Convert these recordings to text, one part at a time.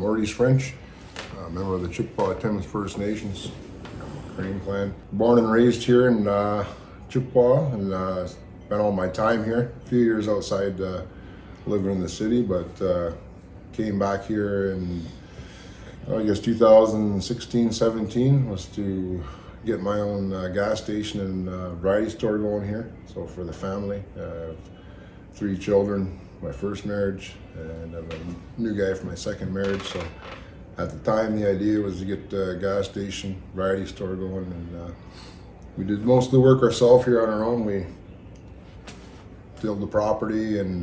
Maurice French, a member of the Chippewa Thames First Nations, Crane Clan. Born and raised here in Chippewa, and spent all my time here. A few years outside living in the city, but came back here in, I guess, 2016-17 was to get my own gas station and variety store going here. So for the family, 3 children, my first marriage, and I'm a new guy for my second marriage. So at the time, the idea was to get a gas station, variety store going, and we did most of the work ourselves here on our own. We tilled the property and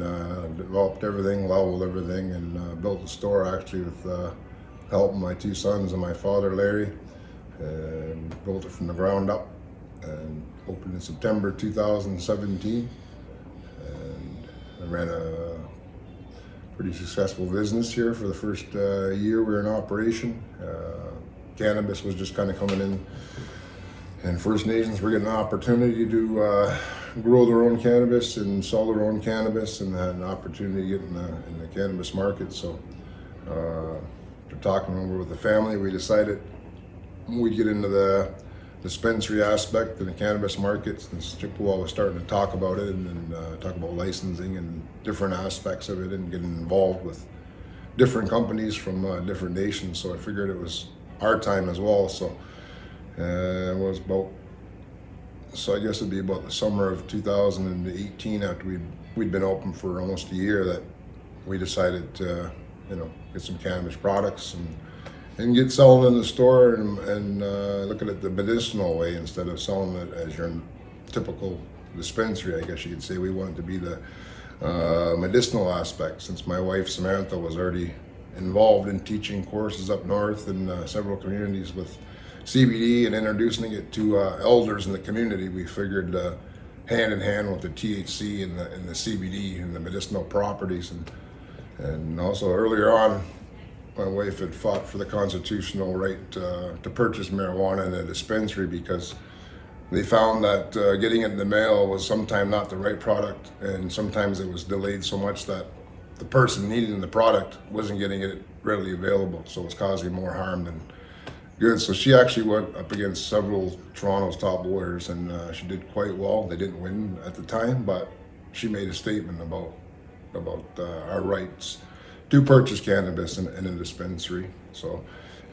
developed everything, leveled everything, and built the store actually with help of my 2 sons and my father, Larry, and built it from the ground up and opened in September 2017. And I ran a pretty successful business here for the first year we were in operation. Cannabis was just kind of coming in, and First Nations were getting an opportunity to grow their own cannabis and sell their own cannabis, and had an opportunity to get in the cannabis market. So after talking over with the family, we decided we'd get into the dispensary aspect of the cannabis market, since Chippewa was starting to talk about it and talk about licensing and different aspects of it, and getting involved with different companies from different nations. So I figured it was our time as well. So it was about, so I guess it'd be about the summer of 2018, after we'd been open for almost a year, that we decided to get some cannabis products and get selling in the store, and look at it the medicinal way instead of selling it as your typical dispensary, I guess you could say. We wanted to be the medicinal aspect, since my wife Samantha was already involved in teaching courses up north in several communities with CBD and introducing it to elders in the community. We figured hand in hand with the THC and the CBD and the medicinal properties, and also earlier on, my wife had fought for the constitutional right to purchase marijuana in a dispensary, because they found that getting it in the mail was sometimes not the right product, and sometimes it was delayed so much that the person needing the product wasn't getting it readily available, so it was causing more harm than good. So she actually went up against several Toronto's top lawyers, and she did quite well. They didn't win at the time, but she made a statement about our rights to purchase cannabis in a dispensary. So,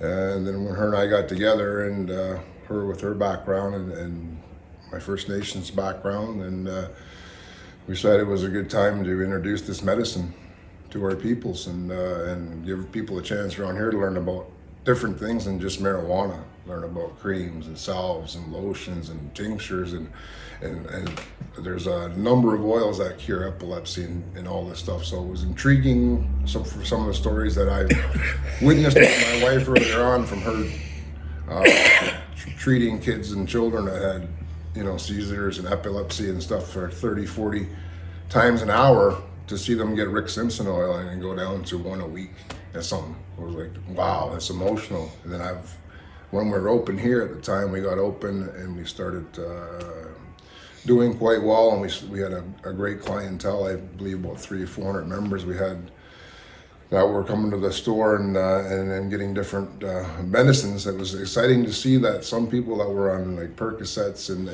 and then when her and I got together, and her with her background and my First Nations background, and we decided it was a good time to introduce this medicine to our peoples, and give people a chance around here to learn about different things than just marijuana. Learn about creams and salves and lotions and tinctures, and there's a number of oils that cure epilepsy and all this stuff. So it was intriguing for some of the stories that I witnessed with my wife earlier on, from her treating kids and children that had seizures and epilepsy and stuff for 30-40 times an hour, to see them get Rick Simpson oil and go down to 1 a week. That's something. It was like, wow, that's emotional. And then when we were open here at the time, we got open and we started doing quite well, and we had a great clientele. I believe about 300 or 400 members we had that were coming to the store and getting different medicines. It was exciting to see that some people that were on like Percocets and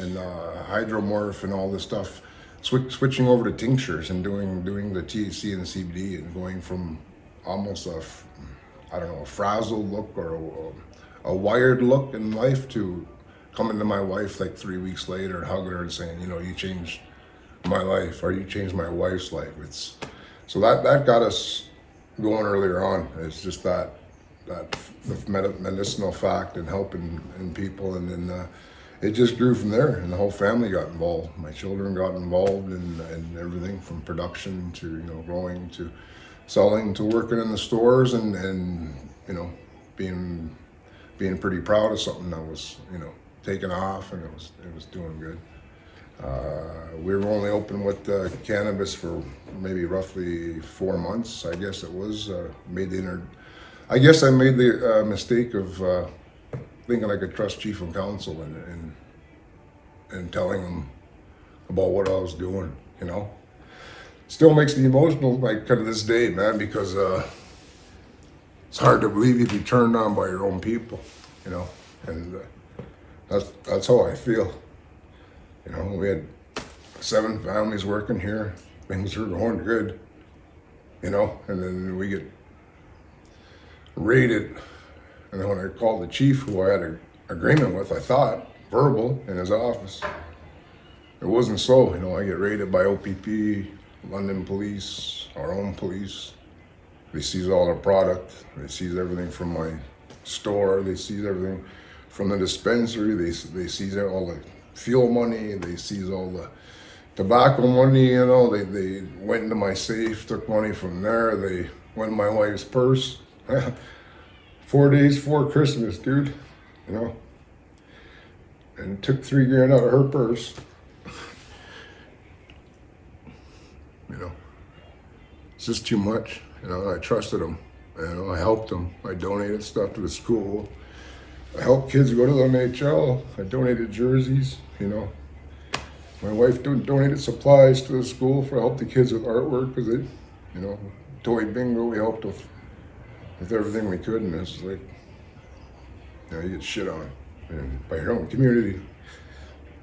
hydromorph and all this stuff, switching over to tinctures and doing the THC and the CBD, and going from almost a frazzled look or a wired look in life to coming to my wife like 3 weeks later and hugging her and saying, you changed my life, or you changed my wife's life. So that got us going earlier on. It's just that the medicinal fact and helping people, and then it just grew from there, and the whole family got involved. My children got involved in everything from production to growing to selling to working in the stores, and being pretty proud of something that was taking off, and it was doing good. We were only open with cannabis for maybe roughly 4 months, I guess it was. I made the mistake of thinking I could trust chief and council and telling them about what I was doing. Still makes me emotional, like, kind of this day, man, because it's hard to believe you'd be turned on by your own people, you know, and that's how I feel. You know, we had 7 families working here, things were going good, you know, and then we get raided. And then when I called the chief, who I had an agreement with, I thought, verbal, in his office, it wasn't so. You know, I get raided by OPP, London police, our own police. They seize all our product. They seize everything from my store. They seize everything from the dispensary. They seize all the fuel money. They seize all the tobacco money. You know, they went into my safe, took money from there. They went in my wife's purse. 4 days before Christmas, dude. You know, and took $3,000 out of her purse. You know, it's just too much. You know, I trusted them. You know, I helped them. I donated stuff to the school. I helped kids go to the NHL. I donated jerseys. You know, my wife donated supplies to the school for help the kids with artwork because they, you know, toy bingo. We helped with everything we could, and it's like, you know, you get shit on by your own community.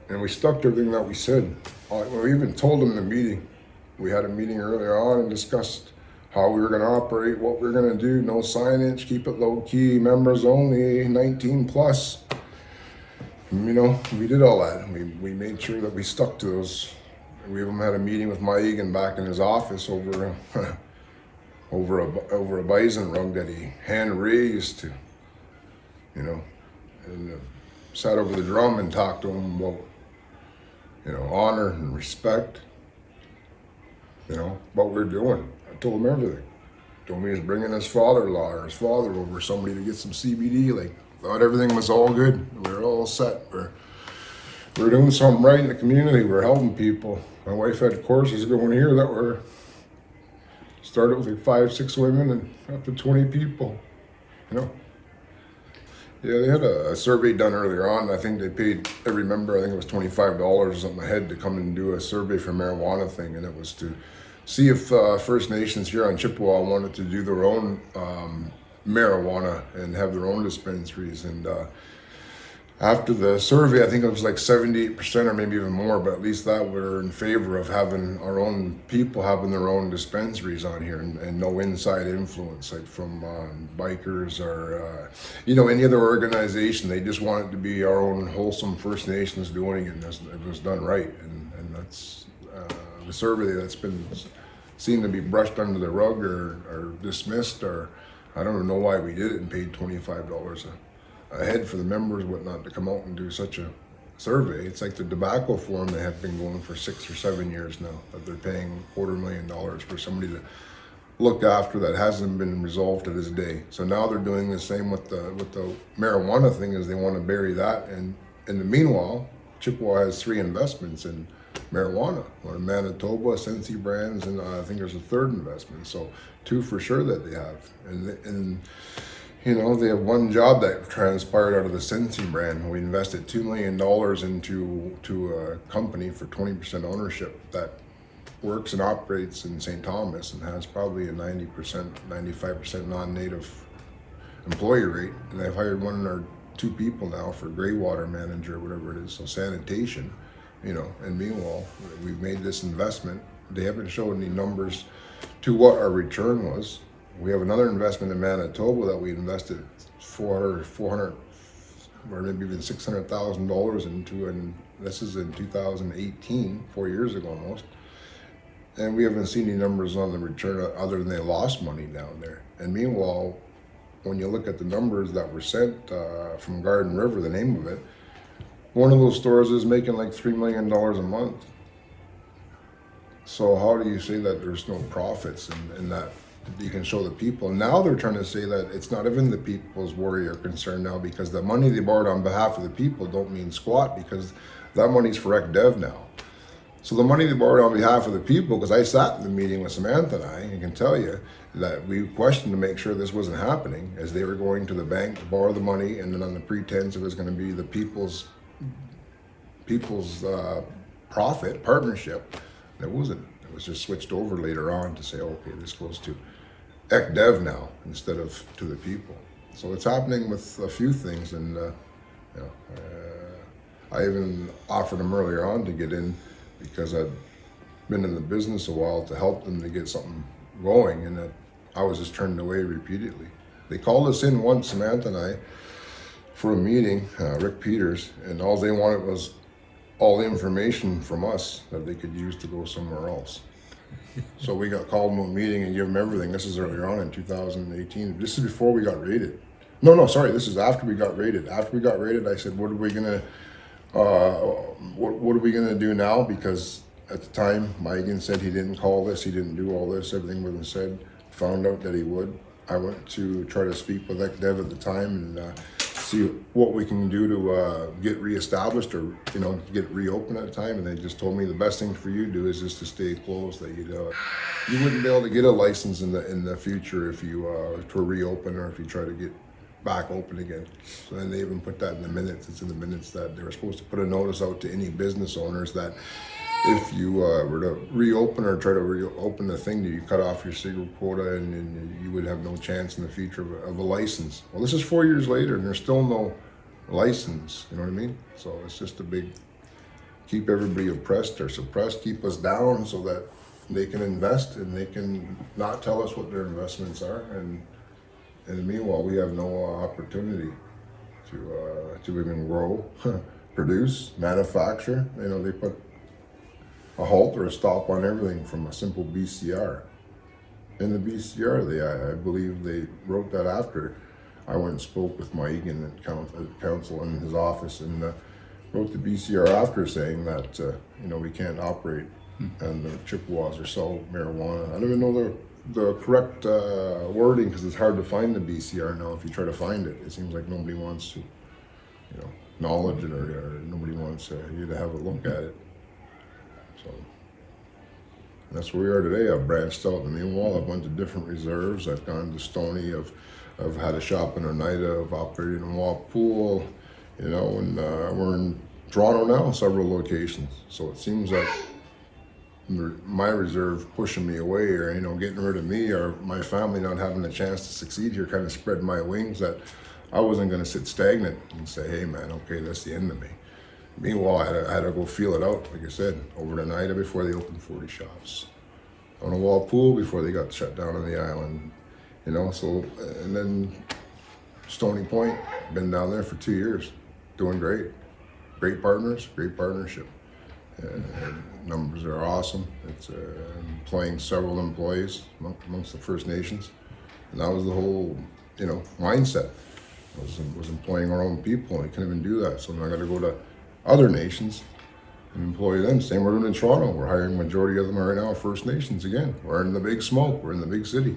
And we stuck to everything that we said. We even told them in the meeting. We had a meeting earlier on and discussed how we were going to operate, what we were going to do, no signage, keep it low key, members only, 19 plus. And, you know, we did all that. We made sure that we stuck to those. We even had a meeting with Mike Egan back in his office over a bison rug that he hand raised to, you know, and sat over the drum and talked to him about, you know, honor and respect, you know, what we're doing. I told him everything. Told me he was bringing his father-in-law or his father over, somebody to get some CBD. Like, thought everything was all good. We were all set. We're doing something right in the community. We're helping people. My wife had courses going here that were started with like 5, 6 women and up to 20 people, you know. Yeah, they had a survey done earlier on. I think they paid every member, I think it was $25 or something a head to come and do a survey for marijuana thing, and it was to see if First Nations here on Chippewa wanted to do their own marijuana and have their own dispensaries. And after the survey, I think it was like 78% or maybe even more, but at least that we're in favor of having our own people having their own dispensaries on here and no inside influence, like from bikers or, you know, any other organization. They just want it to be our own wholesome First Nations doing it, and it was done right. And that's the survey that's been seen to be brushed under the rug or dismissed, or I don't even know why we did it and paid $25 a head for the members, whatnot, to come out and do such a survey. It's like the tobacco forum that have been going for 6 or 7 years now, that they're paying $250,000 for somebody to look after that hasn't been resolved to this day. So now they're doing the same with the marijuana thing, is they want to bury that. And in the meanwhile, Chippewa has 3 investments in marijuana, one in Manitoba, Sensi Brands, and I think there's a 3rd investment. So 2 for sure that they have. And you know, they have one job that transpired out of the Sensi brand. We invested $2 million into a company for 20% ownership that works and operates in St. Thomas and has probably a 90%, 95% non-native employee rate. And they've hired 1 or 2 people now for gray water manager, or whatever it is, so sanitation, you know. And meanwhile, we've made this investment. They haven't shown any numbers to what our return was. We have another investment in Manitoba that we invested $400 or maybe even $600,000 into, and this is in 2018, 4 years ago almost. And we haven't seen any numbers on the return other than they lost money down there. And meanwhile, when you look at the numbers that were sent from Garden River, the name of it, one of those stores is making like $3 million a month. So how do you say that there's no profits in that you can show the people? Now they're trying to say that it's not even the people's worry or concern now, because the money they borrowed on behalf of the people don't mean squat, because that money's for rec dev now. So the money they borrowed on behalf of the people, because I sat in the meeting with Samantha and I can tell you that we questioned to make sure this wasn't happening, as they were going to the bank to borrow the money, and then on the pretense it was going to be the people's profit partnership. It wasn't. It was just switched over later on to say, okay, this goes to ec-dev now instead of to the people. So it's happening with a few things, and I even offered them earlier on to get in because I'd been in the business a while to help them to get something going, and that I was just turned away repeatedly. They called us in once, Samantha and I, for a meeting, Rick Peters, and all they wanted was all the information from us that they could use to go somewhere else. So we got called to a meeting and give them everything. This is earlier on in 2018. This is before we got raided. No, sorry, this is after we got raided. After we got raided, I said, what are we gonna do now? Because at the time, Megan said he didn't call this, he didn't do all this, everything wasn't said. Found out that he would. I went to try to speak with ec-dev at the time and see what we can do to get reestablished or get reopened at the time. And they just told me the best thing for you to do is just to stay closed. That you wouldn't be able to get a license in the future if you to reopen or if you try to get back open again. So then they even put that in the minutes. It's in the minutes that they were supposed to put a notice out to any business owners that if you were to reopen or try to reopen the thing, you cut off your cigarette quota and you would have no chance in the future of a license. Well, this is 4 years later and there's still no license, you know what I mean? So it's just a big, keep everybody oppressed or suppressed, keep us down so that they can invest and they can not tell us what their investments are. And meanwhile, we have no opportunity to even grow, produce, manufacture. They put a halt or a stop on everything from a simple BCR. In the BCR, I believe they wrote that after I went and spoke with Mike and council in his office and wrote the BCR after saying that we can't operate and the Chippewas or sell marijuana. I don't even know the correct wording because it's hard to find the BCR now. If you try to find it, it seems like nobody wants to acknowledge it or nobody wants you to have a look at it. So that's where we are today. I've branched out in the meanwhile. I've went to different reserves. I've gone to Stony. I've had a shop in Oneida. I've operated in Walpool, and we're in Toronto now, several locations. So it seems like my reserve pushing me away or, getting rid of me or my family not having a chance to succeed here kind of spread my wings that I wasn't going to sit stagnant and say, hey man, okay, that's the end of me. Meanwhile, I had to go feel it out, like I said, over to Oneida before they opened 40 shops. On a Walpool before they got shut down on the island, so, and then Stony Point, been down there for 2 years, doing great. Great partners, great partnership. Numbers are awesome. It's employing several employees amongst the First Nations. And that was the whole, mindset. Was employing our own people, and I couldn't even do that. So now I got to go to other nations and employ them. Same we're doing in Toronto. We're hiring majority of them right now First Nations again. We're in the big smoke. We're in the big city.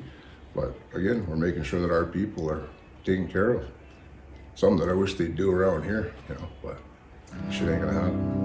But again, we're making sure that our people are taken care of. Something that I wish they'd do around here, but shit ain't gonna happen.